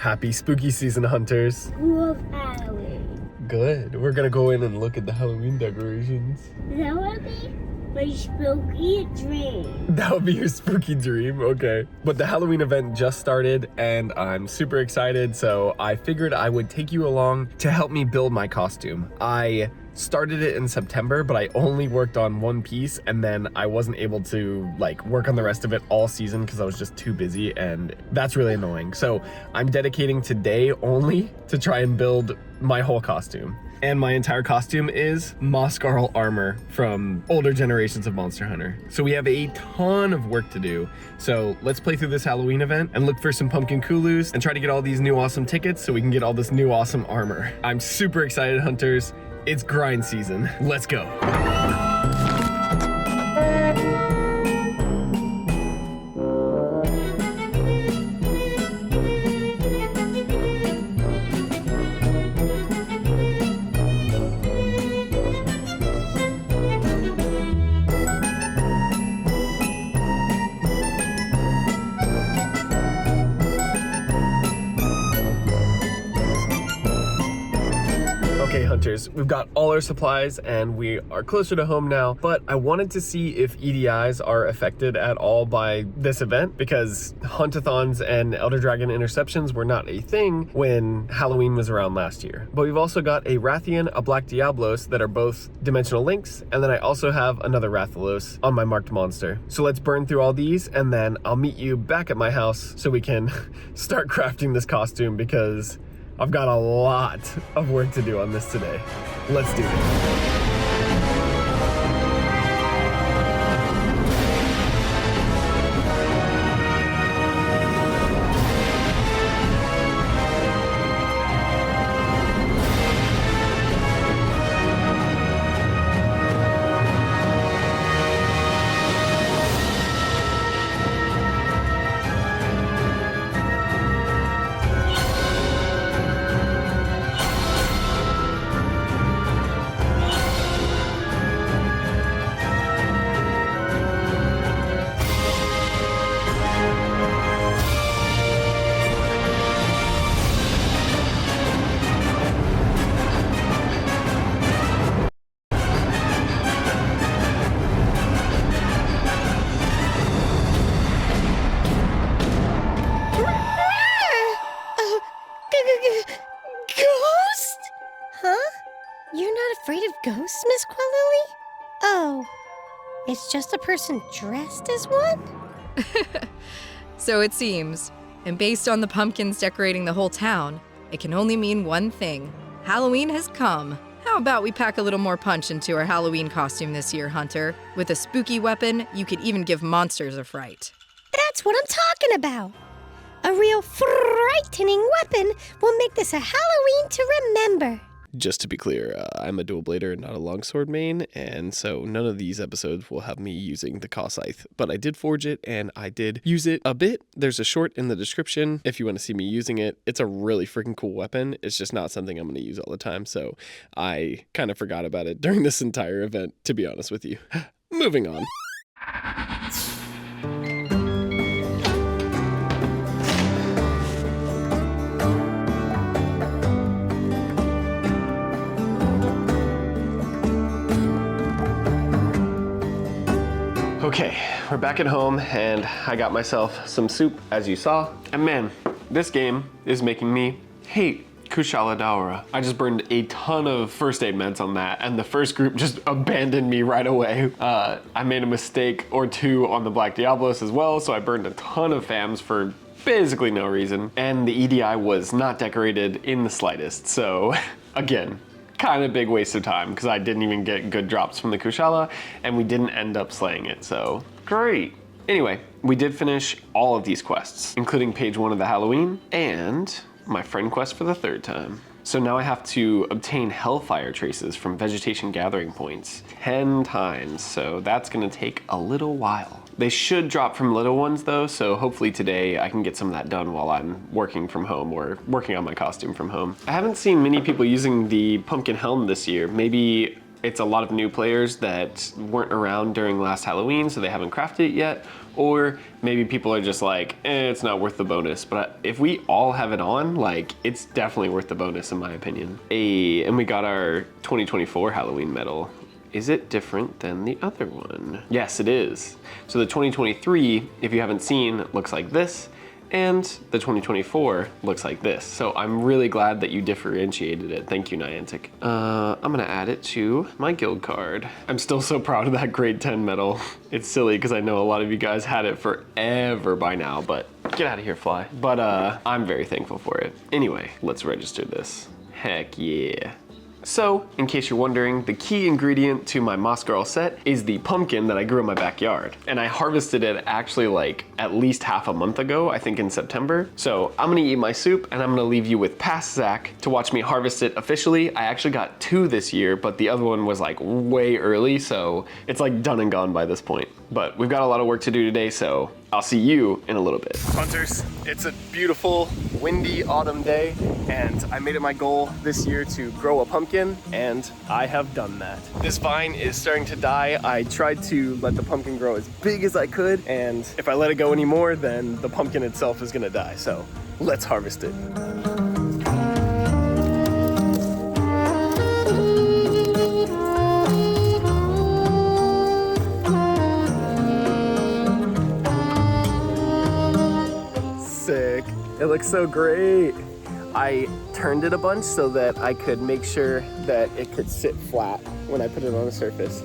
Happy spooky season, hunters. Love Halloween. Good. We're gonna go in and look at the Halloween decorations. That would be my spooky dream. That would be your spooky dream, okay. But the Halloween event just started and I'm super excited, so I figured I would take you along to help me build my costume. I started it in September, but I only worked on one piece and then I wasn't able to work on the rest of it all season because I was just too busy, and that's really annoying. So I'm dedicating today only to try and build my whole costume. And my entire costume is Moscarl armor from older generations of Monster Hunter. So we have a ton of work to do. So let's play through this Halloween event and look for some pumpkin Kulus and try to get all these new awesome tickets so we can get all this new awesome armor. I'm super excited, hunters. It's grind season. Let's go. Okay, hunters, we've got all our supplies and we are closer to home now, but I wanted to see if EDIs are affected at all by this event because Huntathons and Elder Dragon interceptions were not a thing when Halloween was around last year. But we've also got a Rathian, a Black Diablos that are both dimensional links, and then I also have another Rathalos on my marked monster. So let's burn through all these and then I'll meet you back at my house so we can start crafting this costume because I've got a lot of work to do on this today. Let's do it. Ghost? Huh? You're not afraid of ghosts, Miss Qualili? Oh, it's just a person dressed as one? So it seems. And based on the pumpkins decorating the whole town, it can only mean one thing. Halloween has come. How about we pack a little more punch into our Halloween costume this year, Hunter? With a spooky weapon, you could even give monsters a fright. That's what I'm talking about. A real frightening weapon will make this a Halloween to remember. Just to be clear, I'm a dual blader, not a longsword main, and so none of these episodes will have me using the SquawkScythe, but I did forge it and I did use it a bit. There's a short in the description if you want to see me using it. It's a really freaking cool weapon. It's just not something I'm going to use all the time, so I kind of forgot about it during this entire event, to be honest with you. Moving on. Okay, we're back at home and I got myself some soup, as you saw. And man, this game is making me hate Kushala Daora. I just burned a ton of first aid meds on that and the first group just abandoned me right away. I made a mistake or two on the Black Diablos as well, so I burned a ton of FAMs for basically no reason. And the EDI was not decorated in the slightest, so again, kind of big waste of time because I didn't even get good drops from the Kushala and we didn't end up slaying it, so great. Anyway, we did finish all of these quests, including page 1 of the Halloween and my friend quest for the 3rd time. So now I have to obtain Hellfire traces from vegetation gathering points 10 times, so that's gonna take a little while. They should drop from little ones though, so hopefully today I can get some of that done while I'm working from home or working on my costume from home. I haven't seen many people using the pumpkin helm this year. Maybe it's a lot of new players that weren't around during last Halloween, so they haven't crafted it yet, or maybe people are just like, it's not worth the bonus. But if we all have it on, like, it's definitely worth the bonus in my opinion. And we got our 2024 Halloween medal. Is it different than the other one? Yes, it is. So the 2023, if you haven't seen, looks like this, and the 2024 looks like this. So I'm really glad that you differentiated it. Thank you, Niantic. I'm gonna add it to my guild card. I'm still so proud of that grade 10 medal. It's silly because I know a lot of you guys had it forever by now, but get out of here, Fly. But I'm very thankful for it. Anyway, let's register this. Heck yeah. So, in case you're wondering, the key ingredient to my Moss Girl set is the pumpkin that I grew in my backyard. And I harvested it actually like at least half a month ago, I think in September. So I'm gonna eat my soup and I'm gonna leave you with past Zach to watch me harvest it officially. I actually got 2 this year, but the other one was like way early, so it's like done and gone by this point. But we've got a lot of work to do today, so I'll see you in a little bit. Hunters, it's a beautiful, windy autumn day, and I made it my goal this year to grow a pumpkin, and I have done that. This vine is starting to die. I tried to let the pumpkin grow as big as I could, and if I let it go anymore, then the pumpkin itself is gonna die. So let's harvest it. Sick. It looks so great. I turned it a bunch so that I could make sure that it could sit flat when I put it on the surface.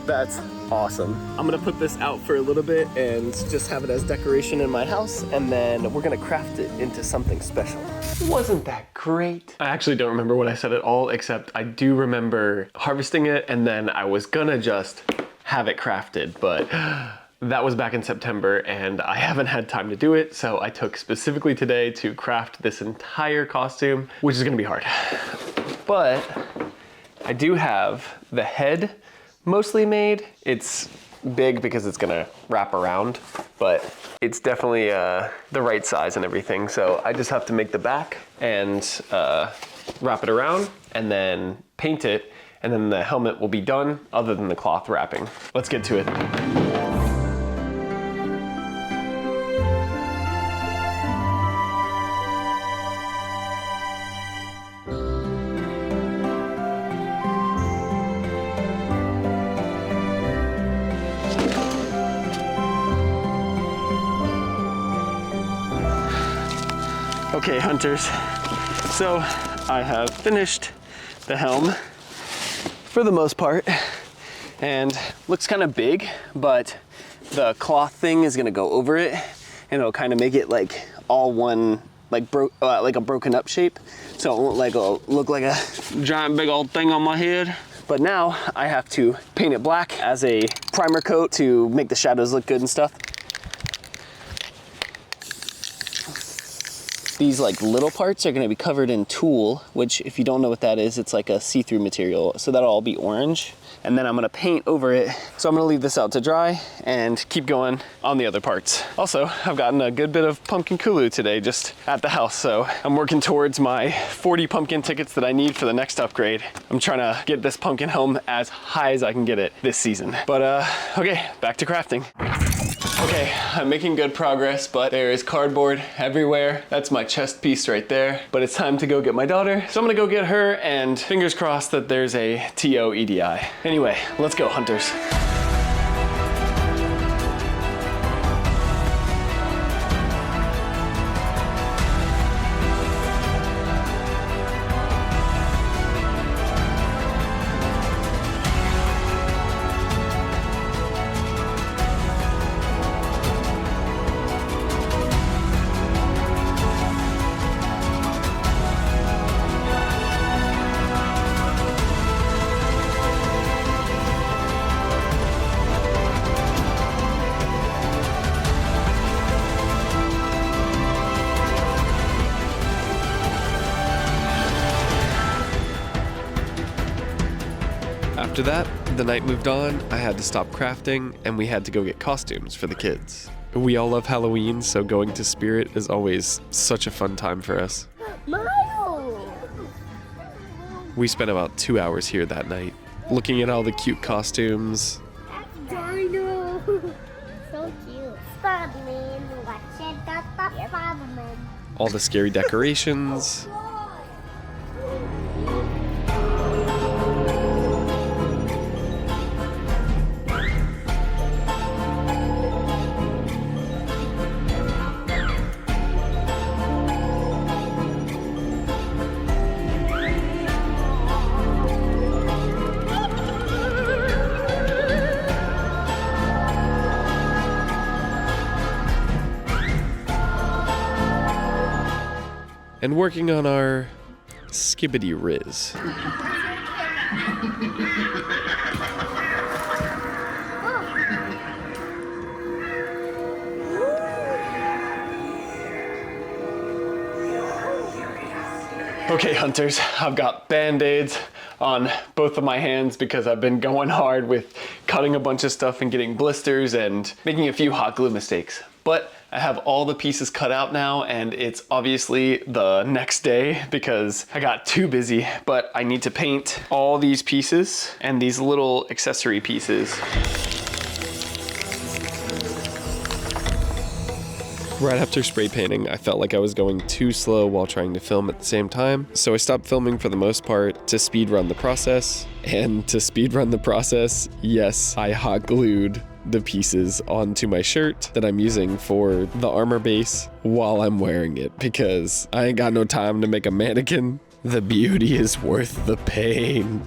That's awesome. I'm gonna put this out for a little bit and just have it as decoration in my house, and then we're gonna craft it into something special. Wasn't that great? I actually don't remember what I said at all, except I do remember harvesting it, and then I was gonna just have it crafted, but that was back in September and I haven't had time to do it, so I took specifically today to craft this entire costume, which is gonna be hard. But I do have the head mostly made. It's big because it's gonna wrap around, but it's definitely the right size and everything, so I just have to make the back and wrap it around and then paint it, and then the helmet will be done other than the cloth wrapping. Let's get to it. Okay, hunters, so I have finished the helm for the most part, and looks kind of big, but the cloth thing is gonna go over it, and it'll kind of make it like all one, like a broken up shape, so it won't like look like a giant big old thing on my head. But now I have to paint it black as a primer coat to make the shadows look good and stuff. These like little parts are gonna be covered in tulle, which if you don't know what that is, it's like a see-through material. So that'll all be orange. And then I'm gonna paint over it. So I'm gonna leave this out to dry and keep going on the other parts. Also, I've gotten a good bit of pumpkin kulu today just at the house. So I'm working towards my 40 pumpkin tickets that I need for the next upgrade. I'm trying to get this pumpkin home as high as I can get it this season. But okay, back to crafting. Okay, I'm making good progress, but there is cardboard everywhere. That's my chest piece right there. But it's time to go get my daughter. So I'm gonna go get her, and fingers crossed that there's a TO EDI. Anyway, let's go, hunters. After that, the night moved on, I had to stop crafting, and we had to go get costumes for the kids. We all love Halloween, so going to Spirit is always such a fun time for us. Miles! We spent about 2 hours here that night. looking at all the cute costumes. Dino. So cute. Spider-Man. Watch it, Spider-Man. All the scary decorations. And working on our skibbity riz. Okay, hunters, I've got band-aids on both of my hands because I've been going hard with cutting a bunch of stuff and getting blisters and making a few hot glue mistakes. But I have all the pieces cut out now, and it's obviously the next day because I got too busy, but I need to paint all these pieces and these little accessory pieces. Right after spray painting, I felt like I was going too slow while trying to film at the same time, so I stopped filming for the most part to speed run the process. And to speed run the process, yes, I hot glued the pieces onto my shirt that I'm using for the armor base while I'm wearing it because I ain't got no time to make a mannequin. The beauty is worth the pain.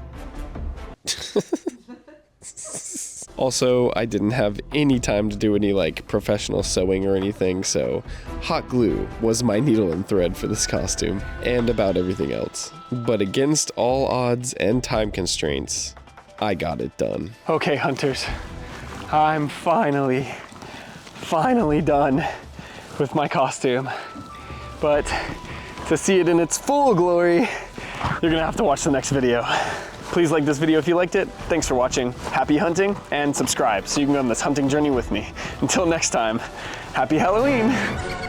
Also, I didn't have any time to do any like professional sewing or anything, so hot glue was my needle and thread for this costume and about everything else. But against all odds and time constraints, I got it done. Okay, hunters, I'm finally done with my costume. But to see it in its full glory, you're gonna have to watch the next video. Please like this video if you liked it. Thanks for watching. Happy hunting, and subscribe so you can go on this hunting journey with me. Until next time, happy Halloween.